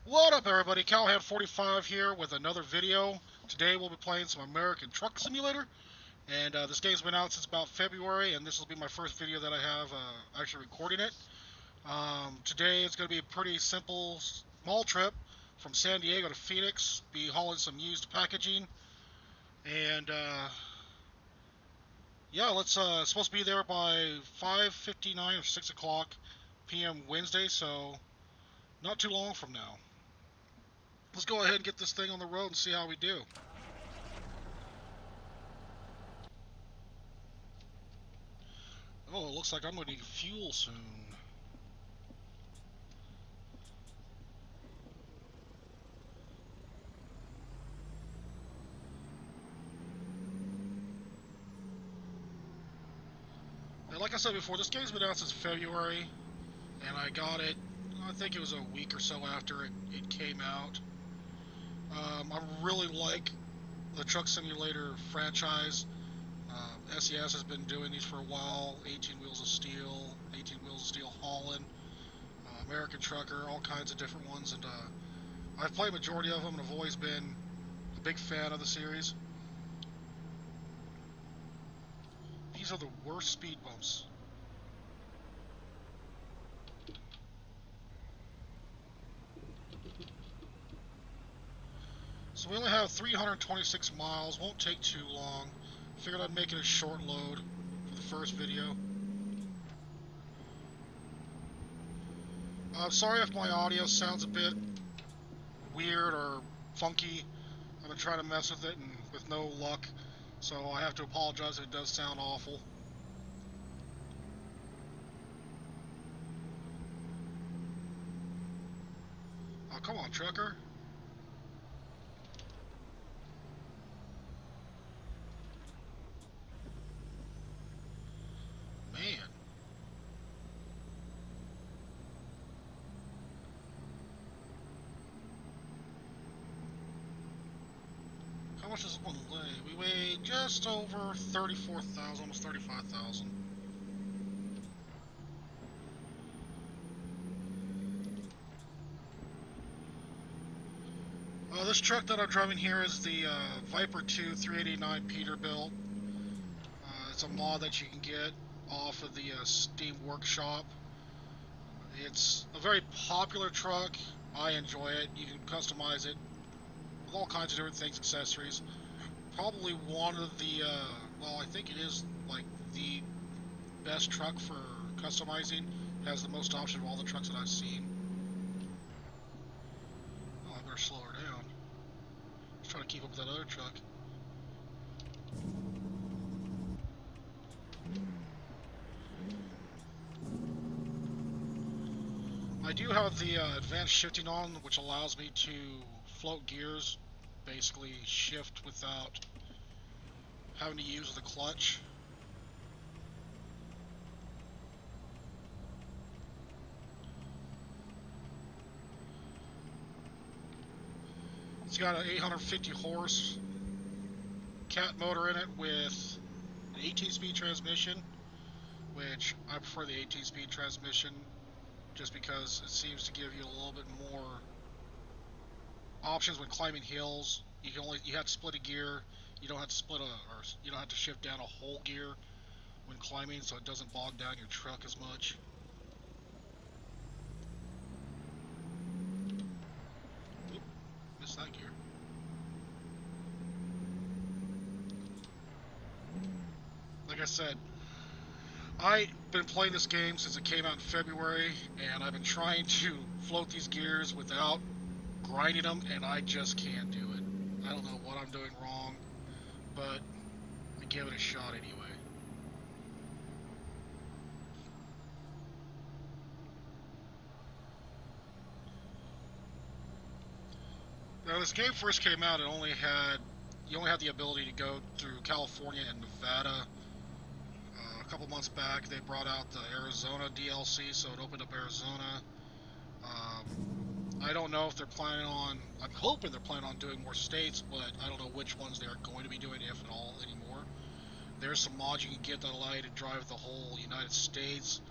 What up, everybody? Cowhead45 here with another video. Today we'll be playing some American Truck Simulator, and this game's been out since about February, and this will be my first video that I have actually recording it. Today it's going to be a pretty simple, small trip from San Diego to Phoenix. Be hauling some used packaging, and yeah, let's. Supposed to be there by 5:59 or 6 o'clock p.m. Wednesday, so not too long from now. Let's go ahead and get this thing on the road and see how we do. Oh, it looks like I'm going to need fuel soon. And like I said before, this game's been out since February, and I got it, I think it was a week or so after it came out. I really like the Truck Simulator franchise. SES has been doing these for a while. 18 Wheels of Steel, 18 Wheels of Steel Holland, American Trucker, all kinds of different ones, and I've played a majority of them and have always been a big fan of the series. These are the worst speed bumps. So we only have 326 miles, won't take too long. Figured I'd make it a short load for the first video. Sorry if my audio sounds a bit weird or funky. I've been trying to mess with it and with no luck, so I have to apologize if it does sound awful. Oh, come on, trucker. Man. How much does one weigh? We weigh just over 34,000, almost 35,000. This truck that I'm driving here is the Viper 2 389 Peterbilt. It's a mod that you can get off of the Steam Workshop. It's a very popular truck. I enjoy it. You can customize it with all kinds of different things, accessories. Probably one of the, well, I think it is like the best truck for customizing. It has the most options of all the trucks that I've seen. Oh, I better slow her down. Just trying to keep up with that other truck. I do have the advanced shifting on, which allows me to float gears, basically shift without having to use the clutch. It's got an 850 horse cat motor in it with an 18-speed transmission, which I prefer the 18-speed transmission just because it seems to give you a little bit more options when climbing hills. You have to split a gear. You don't have to you don't have to shift down a whole gear when climbing, so it doesn't bog down your truck as much. Oop, missed that gear. Like I said, I've been playing this game since it came out in February, and I've been trying to float these gears without grinding them, and I just can't do it. I don't know what I'm doing wrong, but I give it a shot anyway. Now, this game first came out, you only had the ability to go through California and Nevada. A couple months back, they brought out the Arizona DLC, so it opened up Arizona. I don't know if they're planning on, I'm hoping they're planning on doing more states, but I don't know which ones they're going to be doing, if at all, anymore. There's some mods you can get that allow you to drive the whole United States.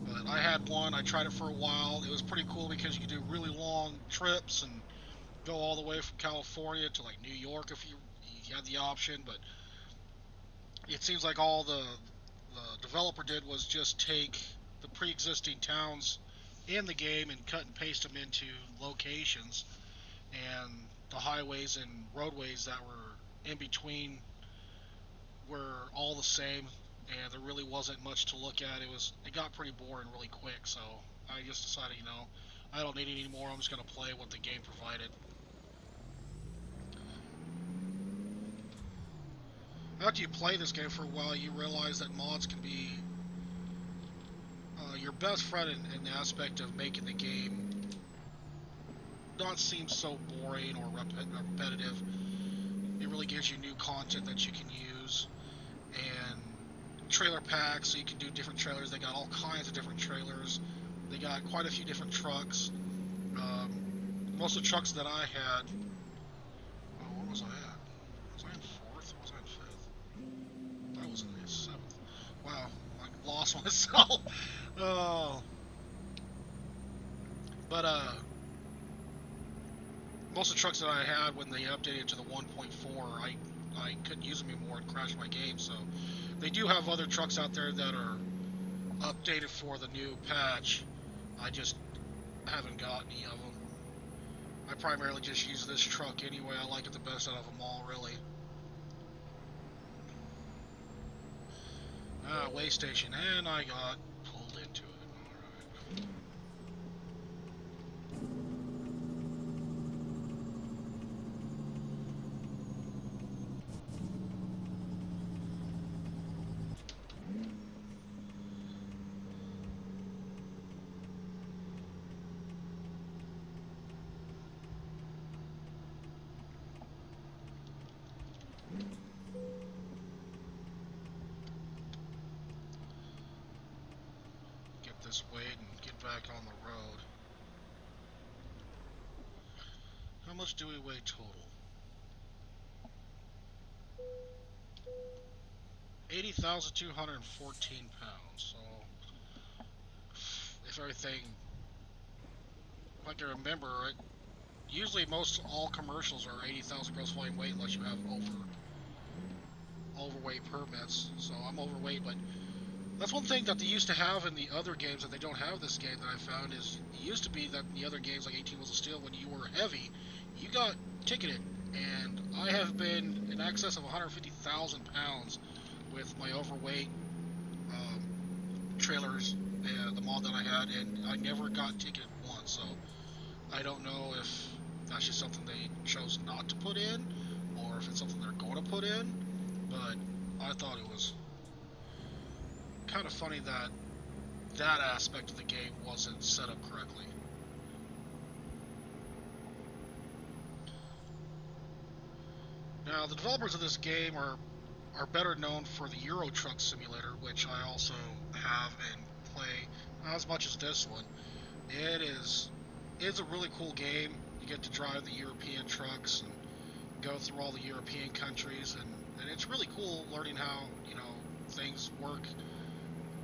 But I had one. I tried it for a while. It was pretty cool because you could do really long trips and go all the way from California to like New York if you had the option. But it seems like all the developer did was just take the pre-existing towns in the game and cut and paste them into locations, and the highways and roadways that were in between were all the same, and there really wasn't much to look at. It got pretty boring really quick, so I just decided, I don't need it anymore. I'm just gonna play what the game provided. After you play this game for a while, you realize that mods can be your best friend in the aspect of making the game not seem so boring or repetitive. It really gives you new content that you can use, and trailer packs, so you can do different trailers. They got all kinds of different trailers. They got quite a few different trucks. Most of the trucks that I had, oh, where was I at? Was I in fourth or was I in fifth? I was in seventh. Wow, I lost myself. Oh, but most of the trucks that I had when they updated to the 1.4, I couldn't use them anymore and crashed my game. So they do have other trucks out there that are updated for the new patch. I just haven't got any of them. I primarily just use this truck anyway. I like it the best out of them all, really. Way station, and I got pulled into it. Alright. This way and get back on the road. How much do we weigh total? 80,214 pounds. So, if everything, like I remember, usually most all commercials are 80,000 gross volume weight unless you have overweight permits. So I'm overweight, but that's one thing that they used to have in the other games that they don't have this game that I found is it used to be that in the other games like 18 Wheels of Steel, when you were heavy, you got ticketed. And I have been in excess of 150,000 pounds with my overweight trailers, the mod that I had, and I never got ticketed once. So I don't know if that's just something they chose not to put in, or if it's something they're going to put in. But I thought it was kind of funny that that aspect of the game wasn't set up correctly. Now, the developers of this game are better known for the Euro Truck Simulator, which I also have and play not as much as this one. It's a really cool game. You get to drive the European trucks and go through all the European countries, and it's really cool learning how things work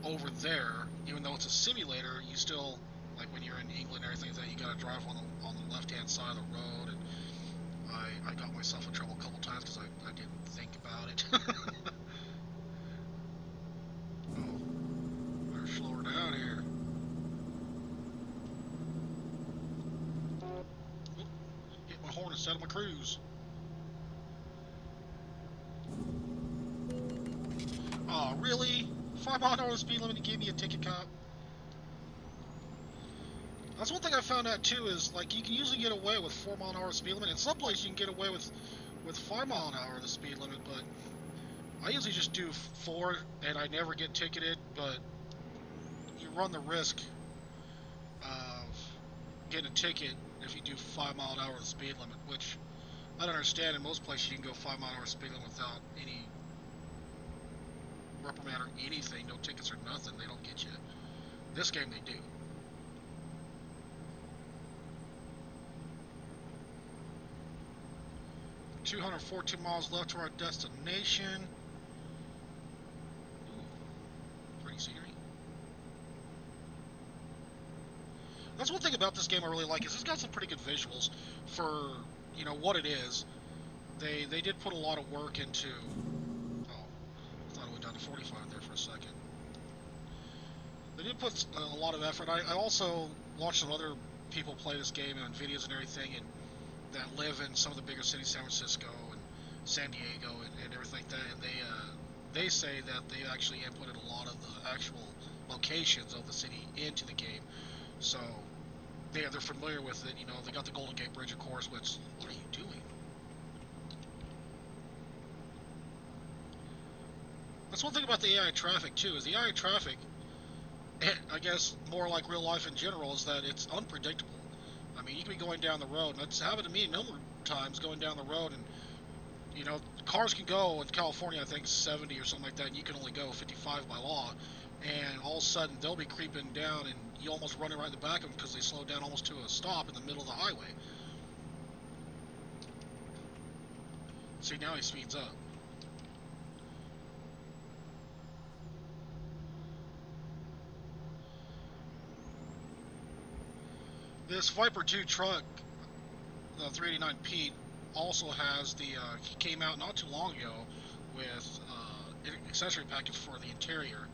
over there. Even though it's a simulator, you still, like when you're in England and everything, that you gotta drive on the left hand side of the road. And I got myself in trouble a couple times because I didn't think about it. Oh, better slow her down here. Oop, hit my horn instead of my cruise. Oh, really? 5-mile-an-hour speed limit to give me a ticket, cop? That's one thing I found out too, is like you can usually get away with 4-mile-an-hour speed limit. In some places you can get away with 5-mile-an-hour the speed limit, but I usually just do 4 and I never get ticketed. But you run the risk of getting a ticket if you do 5-mile-an-hour the speed limit, which I don't understand. In most places you can go 5-mile-an-hour speed limit without any reprimand or anything, no tickets or nothing. They don't get you. This game they do. 214 miles left to our destination. Ooh, pretty scenery. That's one thing about this game I really like, is it's got some pretty good visuals for, you know, what it is. They did put a lot of work into... Oh, I thought it went down to 45 there for a second. They did put a lot of effort. I also watched some other people play this game on videos and everything, and that live in some of the bigger cities, San Francisco and San Diego and everything like that, and they say that they actually inputted a lot of the actual locations of the city into the game, so they're familiar with it. You know, they got the Golden Gate Bridge, of course, which, what are you doing? That's one thing about the AI traffic too, is the AI traffic, I guess more like real life in general, is that it's unpredictable. I mean, you can be going down the road, and it's happened to me a number of times going down the road, and you know, cars can go in California, I think 70 or something like that, and you can only go 55 by law, and all of a sudden they'll be creeping down, and you almost run right in the back of them because they slow down almost to a stop in the middle of the highway. See, now he speeds up. This Viper 2 truck, the 389 Pete, also has the, he came out not too long ago with an accessory package for the interior,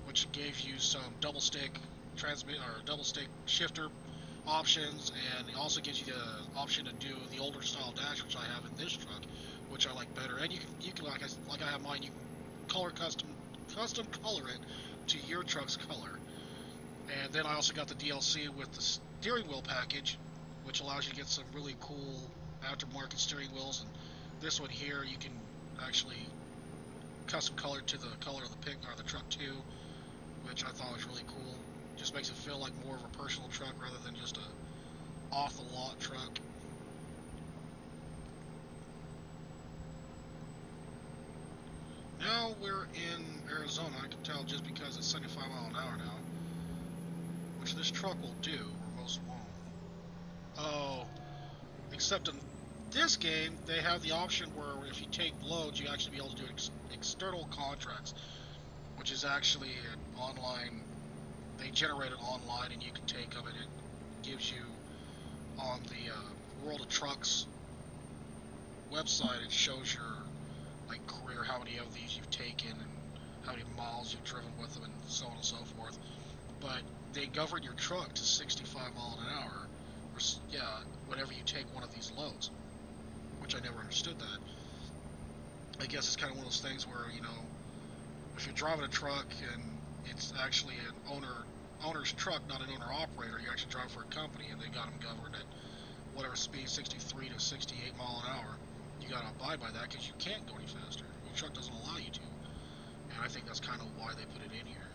which gave you some double stick shifter options, and it also gives you the option to do the older style dash, which I have in this truck, which I like better. And you can like I have mine, you can color custom color it to your truck's color. And then I also got the DLC with the steering wheel package, which allows you to get some really cool aftermarket steering wheels. And this one here, you can actually custom color to the color of the truck too, which I thought was really cool. Just makes it feel like more of a personal truck rather than just a off the lot truck. Now we're in Arizona. I can tell just because it's 75 mile an hour now, which this truck will do, or most won't. Oh, except in this game, they have the option where if you take loads, you actually be able to do external contracts, which is actually an online, they generate it online, and you can take them, and it gives you on the World of Trucks website, it shows your like career, how many of these you've taken, and how many miles you've driven with them, and so on and so forth. But they govern your truck to 65 miles an hour, or yeah, whenever you take one of these loads, which I never understood that. I guess it's kind of one of those things where, you know, if you're driving a truck and it's actually an owner's truck, not an owner-operator, you actually drive for a company, and they got them governed at whatever speed, 63 to 68 mile an hour, you got to abide by that because you can't go any faster. Your truck doesn't allow you to. And I think that's kind of why they put it in here.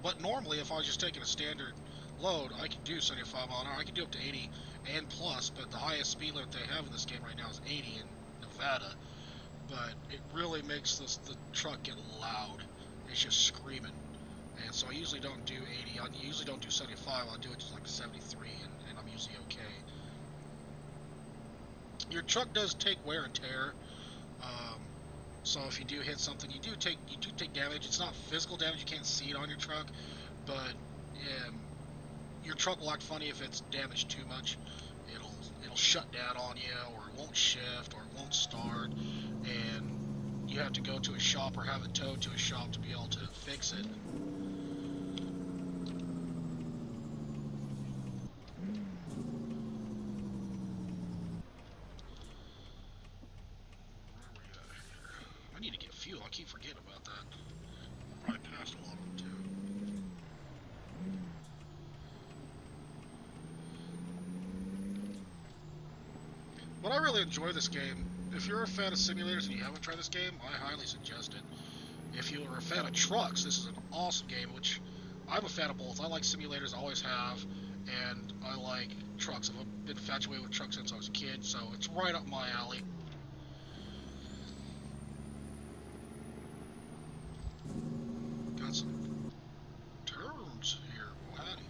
But normally, if I was just taking a standard load, I could do 75 mile an hour. I could do up to 80 and plus, but the highest speed limit they have in this game right now is 80 in Nevada. But it really makes the truck get loud. It's just screaming. And so I usually don't do 80. I usually don't do 75. I'll do it just like 73, and I'm usually okay. Your truck does take wear and tear. So if you do hit something, you do take damage. It's not physical damage. You can't see it on your truck, but your truck will act funny if it's damaged too much. It'll shut down on you, or it won't shift, or it won't start, and you have to go to a shop or have it towed to a shop to be able to fix it. I need to get fuel. I keep forgetting about that. Probably passed a lot of them too. But I really enjoy this game. If you're a fan of simulators and you haven't tried this game, I highly suggest it. If you are a fan of trucks, this is an awesome game, which I'm a fan of both. I like simulators, I always have, and I like trucks. I've been infatuated with trucks since I was a kid, so it's right up my alley. Got some turns here. Oh, howdy.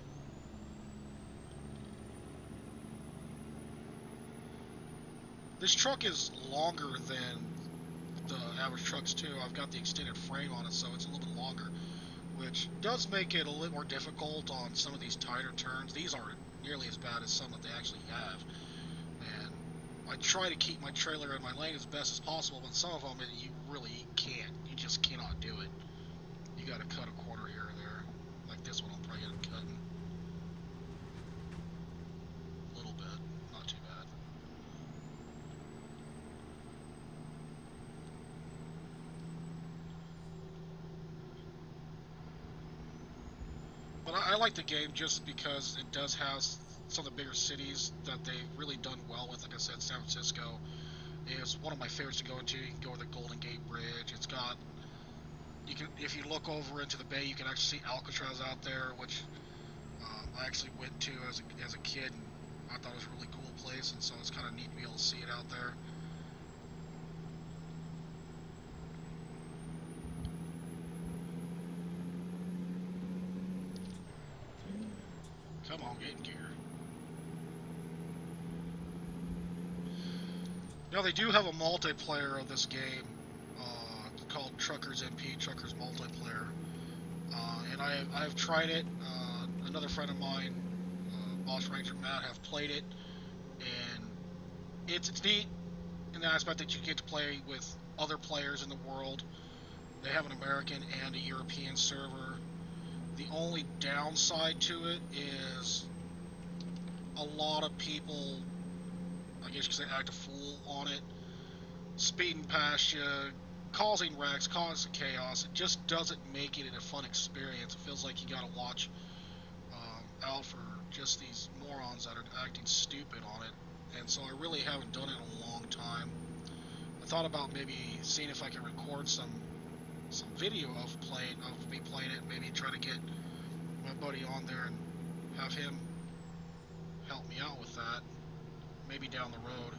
This truck is longer than the average trucks too. I've got the extended frame on it, so it's a little bit longer. which does make it a little more difficult on some of these tighter turns. These aren't nearly as bad as some that they actually have. And I try to keep my trailer in my lane as best as possible, but some of them you really can't. You just cannot do it. You got to cut a corner here or there. Like this one, I'm probably going to cut a little bit. Not too bad. But I like the game just because it does have some of the bigger cities that they've really done well with. Like I said, San Francisco is one of my favorites to go into. You can go over the Golden Gate Bridge. It's got, you can, if you look over into the bay, you can actually see Alcatraz out there, which I actually went to as a kid, and I thought it was a really cool place, and so it's kind of neat to be able to see it out there. Come on, get in gear. Now they do have a multiplayer of this game called Truckers MP, Truckers Multiplayer, and I've tried it. Another friend of mine, Boss Ranger Matt, have played it, and it's neat in the aspect that you get to play with other players in the world. They have an American and a European server. The only downside to it is a lot of people, I guess you could say, act a fool on it, speeding past you, causing wrecks, causing chaos. It just doesn't make it a fun experience. It feels like you gotta watch out for just these morons that are acting stupid on it. And so I really haven't done it in a long time. I thought about maybe seeing if I could record some video of me playing it, maybe try to get my buddy on there and have him help me out with that, maybe down the road.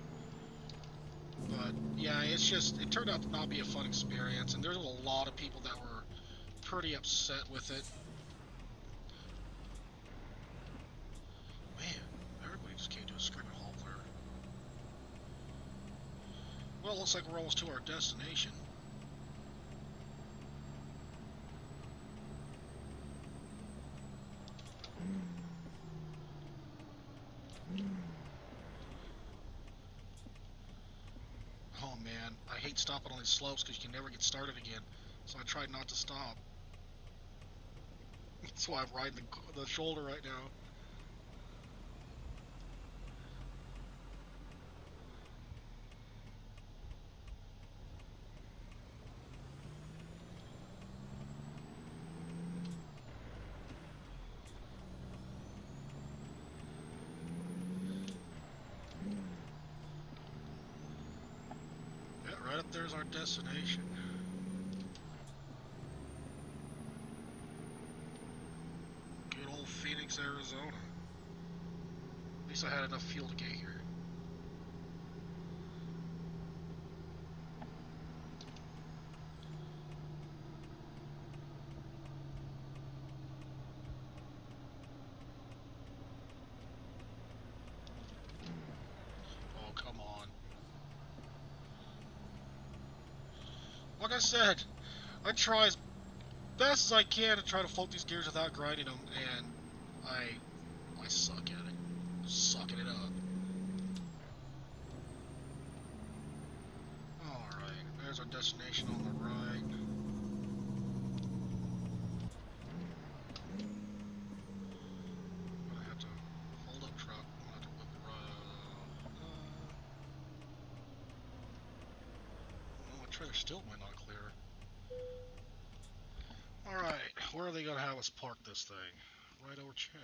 But yeah, it turned out to not be a fun experience, and there's a lot of people that were pretty upset with it. Man, everybody just came to a screaming halt there. Well, it looks like we're almost to our destination. Oh man, I hate stopping on these slopes because you can never get started again. So I tried not to stop. That's why I'm riding the shoulder right now. Yeah, right up there's our destination. Good old Phoenix, Arizona. At least I had enough fuel to get here. Oh, come on. Like I said, I try as best as I can to try to float these gears without grinding them, and I suck at it. Sucking it up. Alright, there's our destination on the right. I'm gonna have to hold up truck. I'm gonna have to whip it right. Well, my trailer still might not clear. Alright, where are they gonna have us park this thing? Right over here.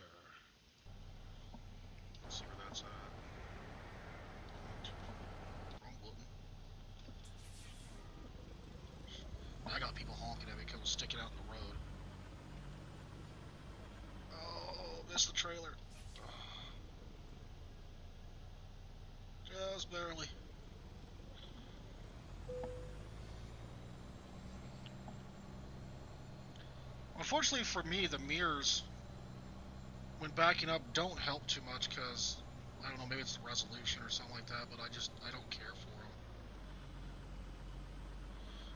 Let's see where that's at. Wrong button. I got people honking at me because I was sticking out in the road. Oh, missed the trailer. Just barely. Unfortunately for me, the mirrors, when backing up, don't help too much because, I don't know, maybe it's the resolution or something like that, but I don't care for them.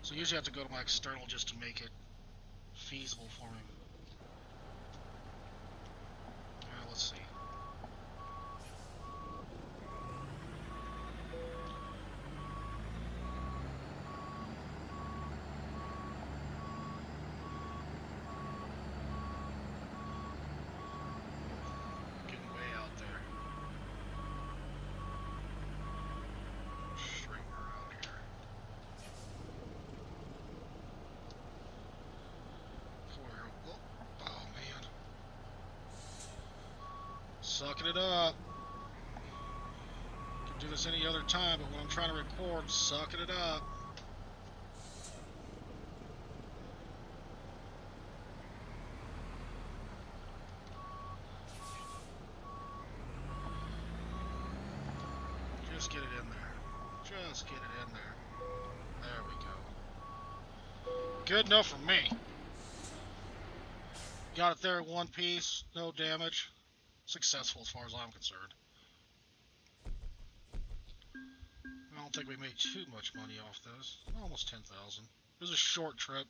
So usually I have to go to my external just to make it feasible for me. Let's see. Getting way out there. Straighten her out here. Oh man. Sucking it up. Can do this any other time, but when I'm trying to record, sucking it up. Just get it in there. Just get it in there. There we go. Good enough for me. Got it there in one piece. No damage. Successful as far as I'm concerned. I don't think we made too much money off this. Almost 10,000. It was a short trip.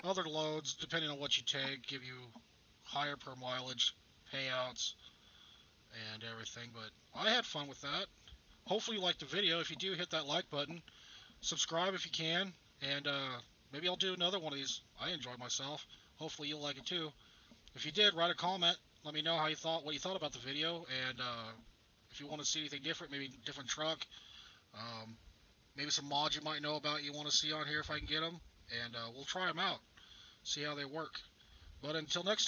Other loads, depending on what you take, give you higher per mileage payouts and everything. But I had fun with that. Hopefully you liked the video. If you do, hit that like button. Subscribe if you can. And maybe I'll do another one of these. I enjoyed myself. Hopefully you'll like it too. If you did, write a comment. Let me know how you thought, what you thought about the video, and if you want to see anything different, maybe different truck, maybe some mods you might know about you want to see on here if I can get them, and we'll try them out, see how they work. But until next time.